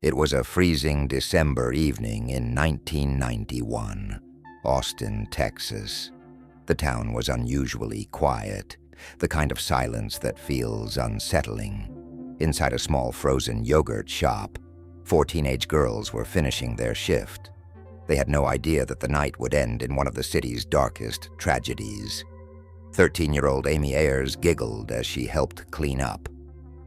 It was a freezing December evening in 1991, Austin, Texas. The town was unusually quiet, the kind of silence that feels unsettling. Inside a small frozen yogurt shop, 4 teenage girls were finishing their shift. They had no idea that the night would end in one of the city's darkest tragedies. 13-year-old Amy Ayers giggled as she helped clean up.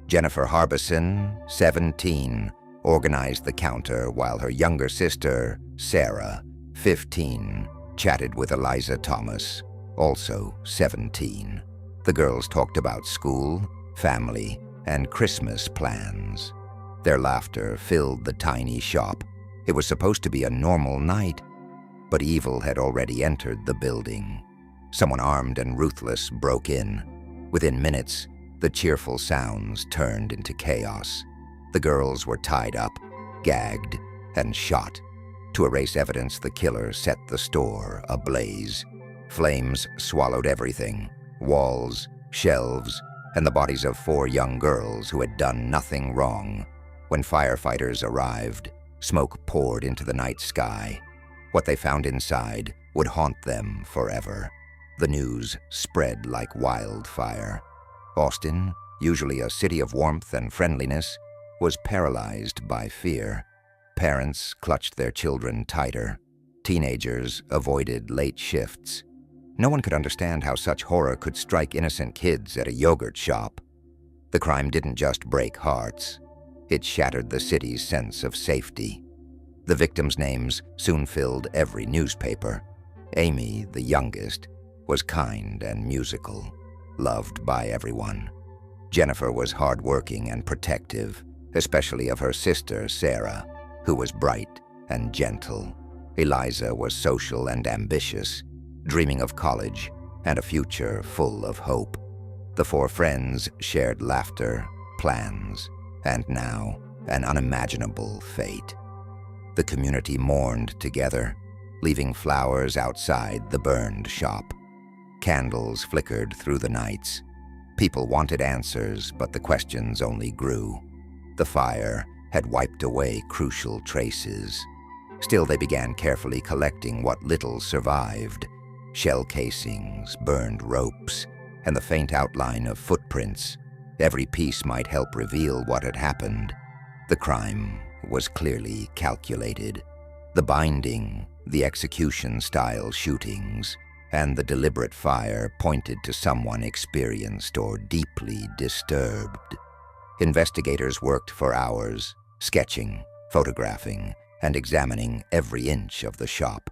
Jennifer Harbison, 17, organized the counter while her younger sister, Sarah, 15, chatted with Eliza Thomas, also 17. The girls talked about school, family, and Christmas plans. Their laughter filled the tiny shop. It was supposed to be a normal night, but evil had already entered the building. Someone armed and ruthless broke in. Within minutes, the cheerful sounds turned into chaos. The girls were tied up, gagged, and shot. To erase evidence, the killer set the store ablaze. Flames swallowed everything: walls, shelves, and the bodies of 4 young girls who had done nothing wrong. When firefighters arrived, smoke poured into the night sky. What they found inside would haunt them forever. The news spread like wildfire. Austin, usually a city of warmth and friendliness, was paralyzed by fear. Parents clutched their children tighter. Teenagers avoided late shifts. No one could understand how such horror could strike innocent kids at a yogurt shop. The crime didn't just break hearts. It shattered the city's sense of safety. The victims' names soon filled every newspaper. Amy, the youngest, was kind and musical, loved by everyone. Jennifer was hardworking and protective, especially of her sister, Sarah, who was bright and gentle. Eliza was social and ambitious, dreaming of college and a future full of hope. The 4 friends shared laughter, plans, and now an unimaginable fate. The community mourned together, leaving flowers outside the burned shop. Candles flickered through the nights. People wanted answers, but the questions only grew. The fire had wiped away crucial traces. Still, they began carefully collecting what little survived: shell casings, burned ropes, and the faint outline of footprints. Every piece might help reveal what had happened. The crime was clearly calculated. The binding, the execution-style shootings, and the deliberate fire pointed to someone experienced or deeply disturbed. Investigators worked for hours, sketching, photographing, and examining every inch of the shop.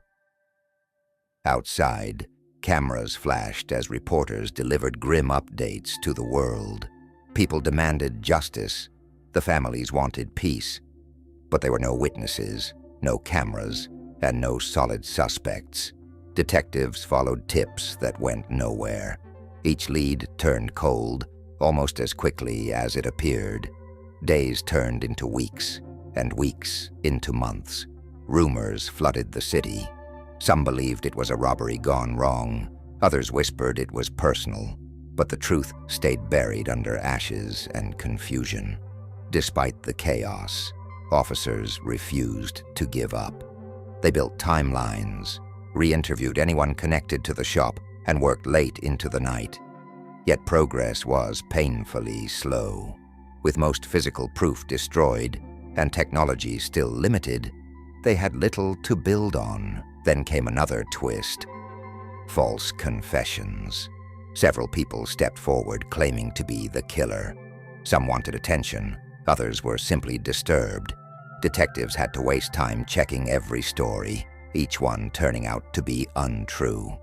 Outside, cameras flashed as reporters delivered grim updates to the world. People demanded justice. The families wanted peace. But there were no witnesses, no cameras, and no solid suspects. Detectives followed tips that went nowhere. Each lead turned cold, almost as quickly as it appeared. Days turned into weeks, and weeks into months. Rumors flooded the city. Some believed it was a robbery gone wrong. Others whispered it was personal. But the truth stayed buried under ashes and confusion. Despite the chaos, officers refused to give up. They built timelines, re-interviewed anyone connected to the shop, and worked late into the night. Yet progress was painfully slow. With most physical proof destroyed and technology still limited, they had little to build on. Then came another twist: false confessions. Several people stepped forward claiming to be the killer. Some wanted attention, others were simply disturbed. Detectives had to waste time checking every story, each one turning out to be untrue.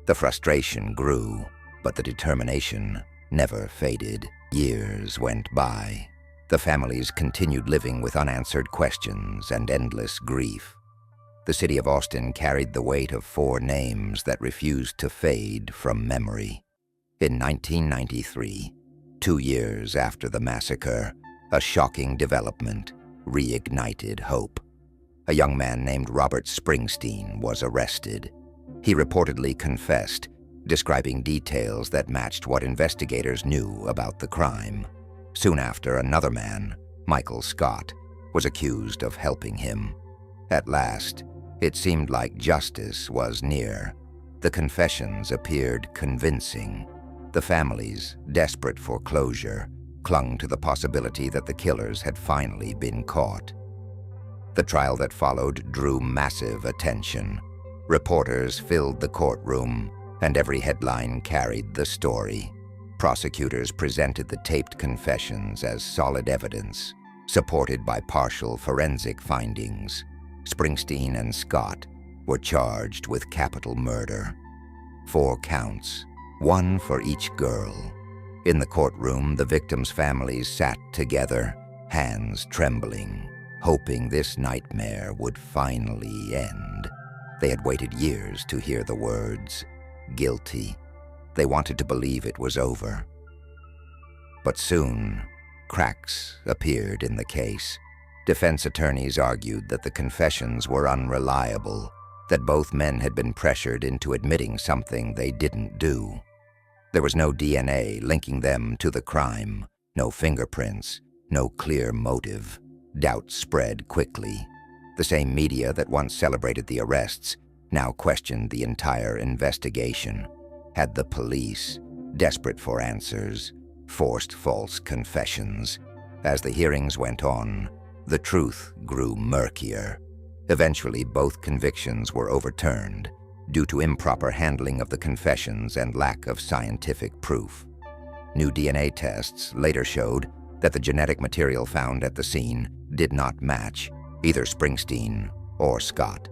The frustration grew, but the determination never faded. Years went by. The families continued living with unanswered questions and endless grief. The city of Austin carried the weight of 4 names that refused to fade from memory. In 1993, 2 years after the massacre, a shocking development reignited hope. A young man named Robert Springsteen was arrested. He reportedly confessed, describing details that matched what investigators knew about the crime. Soon after, another man, Michael Scott, was accused of helping him. At last, it seemed like justice was near. The confessions appeared convincing. The families, desperate for closure, clung to the possibility that the killers had finally been caught. The trial that followed drew massive attention. Reporters filled the courtroom, and every headline carried the story. Prosecutors presented the taped confessions as solid evidence, supported by partial forensic findings. Springsteen and Scott were charged with capital murder. 4 counts, 1 for each girl. In the courtroom, the victims' families sat together, hands trembling, hoping this nightmare would finally end. They had waited years to hear the words, guilty. They wanted to believe it was over. But soon, cracks appeared in the case. Defense attorneys argued that the confessions were unreliable, that both men had been pressured into admitting something they didn't do. There was no DNA linking them to the crime, no fingerprints, no clear motive. Doubt spread quickly. The same media that once celebrated the arrests now questioned the entire investigation. Had the police, desperate for answers, forced false confessions? As the hearings went on, the truth grew murkier. Eventually, both convictions were overturned due to improper handling of the confessions and lack of scientific proof. New DNA tests later showed that the genetic material found at the scene did not match either Springsteen or Scott.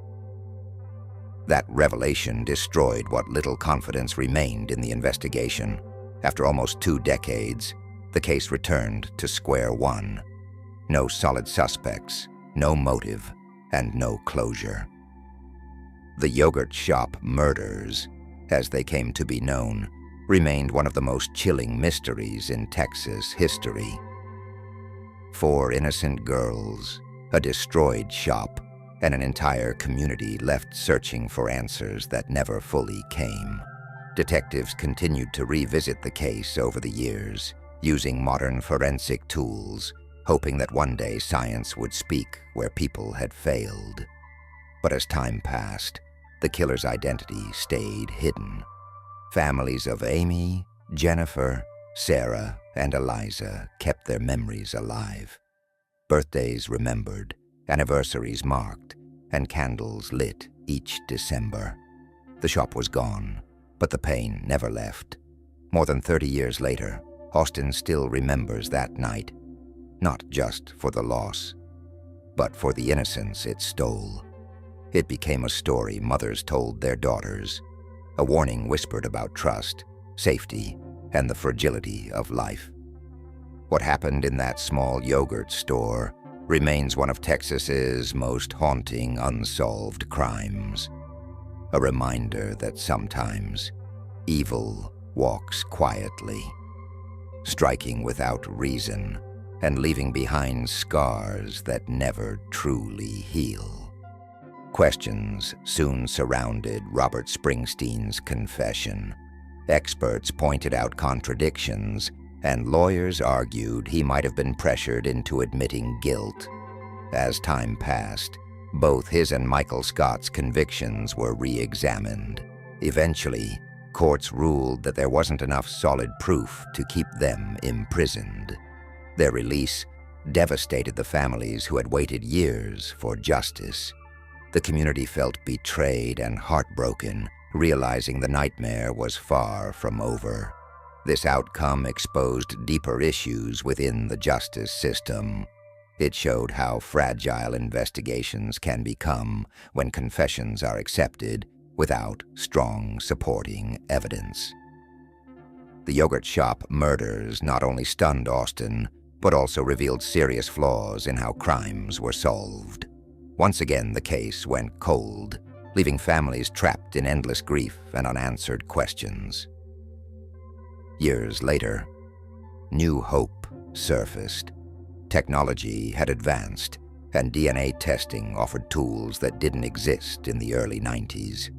That revelation destroyed what little confidence remained in the investigation. After almost 2 decades, the case returned to square one. No solid suspects, no motive, and no closure. The yogurt shop murders, as they came to be known, remained one of the most chilling mysteries in Texas history. 4 innocent girls, a destroyed shop, and an entire community left searching for answers that never fully came. Detectives continued to revisit the case over the years, using modern forensic tools, hoping that one day science would speak where people had failed. But as time passed, the killer's identity stayed hidden. Families of Amy, Jennifer, Sarah, and Eliza kept their memories alive. Birthdays remembered, anniversaries marked, and candles lit each December. The shop was gone, but the pain never left. More than 30 years later, Austin still remembers that night, not just for the loss, but for the innocence it stole. It became a story mothers told their daughters, a warning whispered about trust, safety, and the fragility of life. What happened in that small yogurt store remains one of Texas's most haunting unsolved crimes. A reminder that sometimes evil walks quietly, striking without reason and leaving behind scars that never truly heal. Questions soon surrounded Robert Springsteen's confession. Experts pointed out contradictions, and lawyers argued he might have been pressured into admitting guilt. As time passed, both his and Michael Scott's convictions were re-examined. Eventually, courts ruled that there wasn't enough solid proof to keep them imprisoned. Their release devastated the families who had waited years for justice. The community felt betrayed and heartbroken, realizing the nightmare was far from over. This outcome exposed deeper issues within the justice system. It showed how fragile investigations can become when confessions are accepted without strong supporting evidence. The yogurt shop murders not only stunned Austin, but also revealed serious flaws in how crimes were solved. Once again, the case went cold, leaving families trapped in endless grief and unanswered questions. Years later, new hope surfaced. Technology had advanced, and DNA testing offered tools that didn't exist in the early 90s.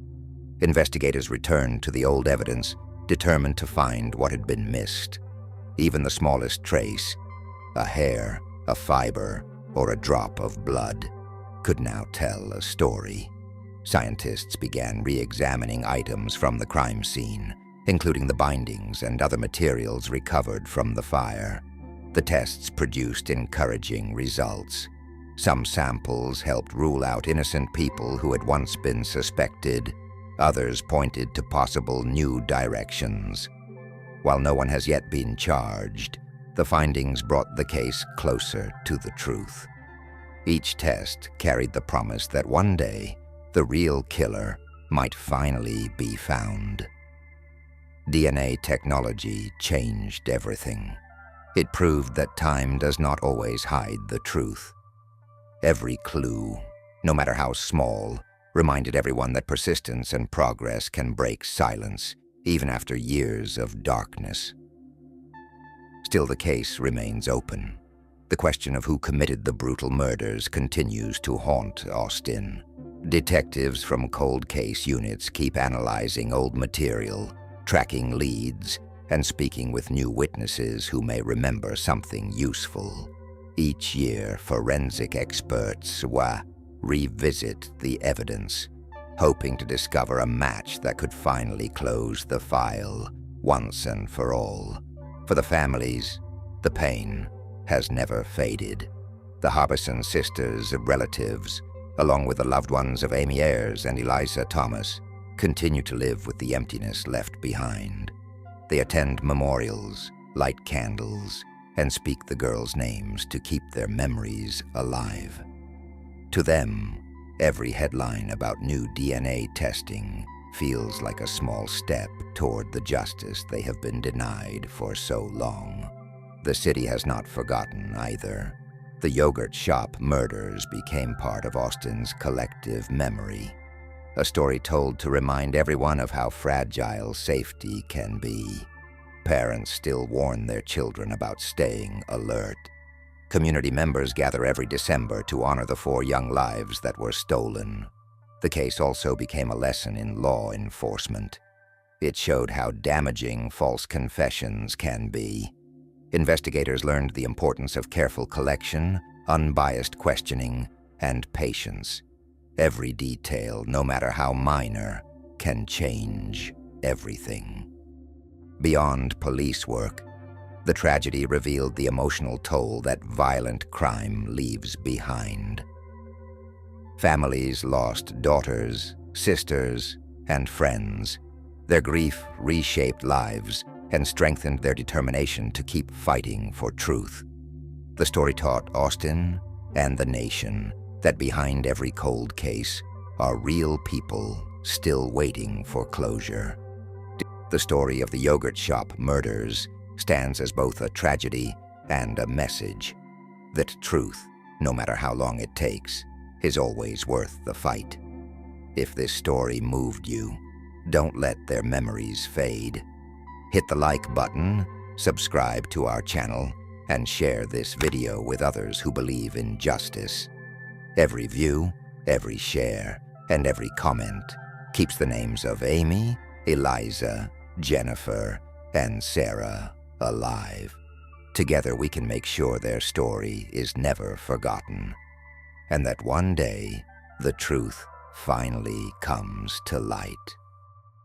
Investigators returned to the old evidence, determined to find what had been missed. Even the smallest trace, a hair, a fiber, or a drop of blood could now tell a story. Scientists began re-examining items from the crime scene, including the bindings and other materials recovered from the fire. The tests produced encouraging results. Some samples helped rule out innocent people who had once been suspected. Others pointed to possible new directions. While no one has yet been charged, the findings brought the case closer to the truth. Each test carried the promise that one day, the real killer might finally be found. DNA technology changed everything. It proved that time does not always hide the truth. Every clue, no matter how small, reminded everyone that persistence and progress can break silence, even after years of darkness. Still, the case remains open. The question of who committed the brutal murders continues to haunt Austin. Detectives from cold case units keep analyzing old material, tracking leads, and speaking with new witnesses who may remember something useful. Each year, forensic experts revisit the evidence, hoping to discover a match that could finally close the file once and for all. For the families, the pain has never faded. The Harbison sisters' relatives, along with the loved ones of Amy Ayers and Eliza Thomas, continue to live with the emptiness left behind. They attend memorials, light candles, and speak the girls' names to keep their memories alive. To them, every headline about new DNA testing feels like a small step toward the justice they have been denied for so long. The city has not forgotten either. The yogurt shop murders became part of Austin's collective memory, a story told to remind everyone of how fragile safety can be. Parents still warn their children about staying alert. Community members gather every December to honor the 4 young lives that were stolen. The case also became a lesson in law enforcement. It showed how damaging false confessions can be. Investigators learned the importance of careful collection, unbiased questioning, and patience. Every detail, no matter how minor, can change everything. Beyond police work, the tragedy revealed the emotional toll that violent crime leaves behind. Families lost daughters, sisters, and friends. Their grief reshaped lives and strengthened their determination to keep fighting for truth. The story taught Austin and the nation that behind every cold case are real people still waiting for closure. The story of the yogurt shop murders stands as both a tragedy and a message that truth, no matter how long it takes, is always worth the fight. If this story moved you, don't let their memories fade. Hit the like button, subscribe to our channel, and share this video with others who believe in justice. Every view, every share, and every comment keeps the names of Amy, Eliza, Jennifer, and Sarah alive. Together we can make sure their story is never forgotten, and that one day the truth finally comes to light.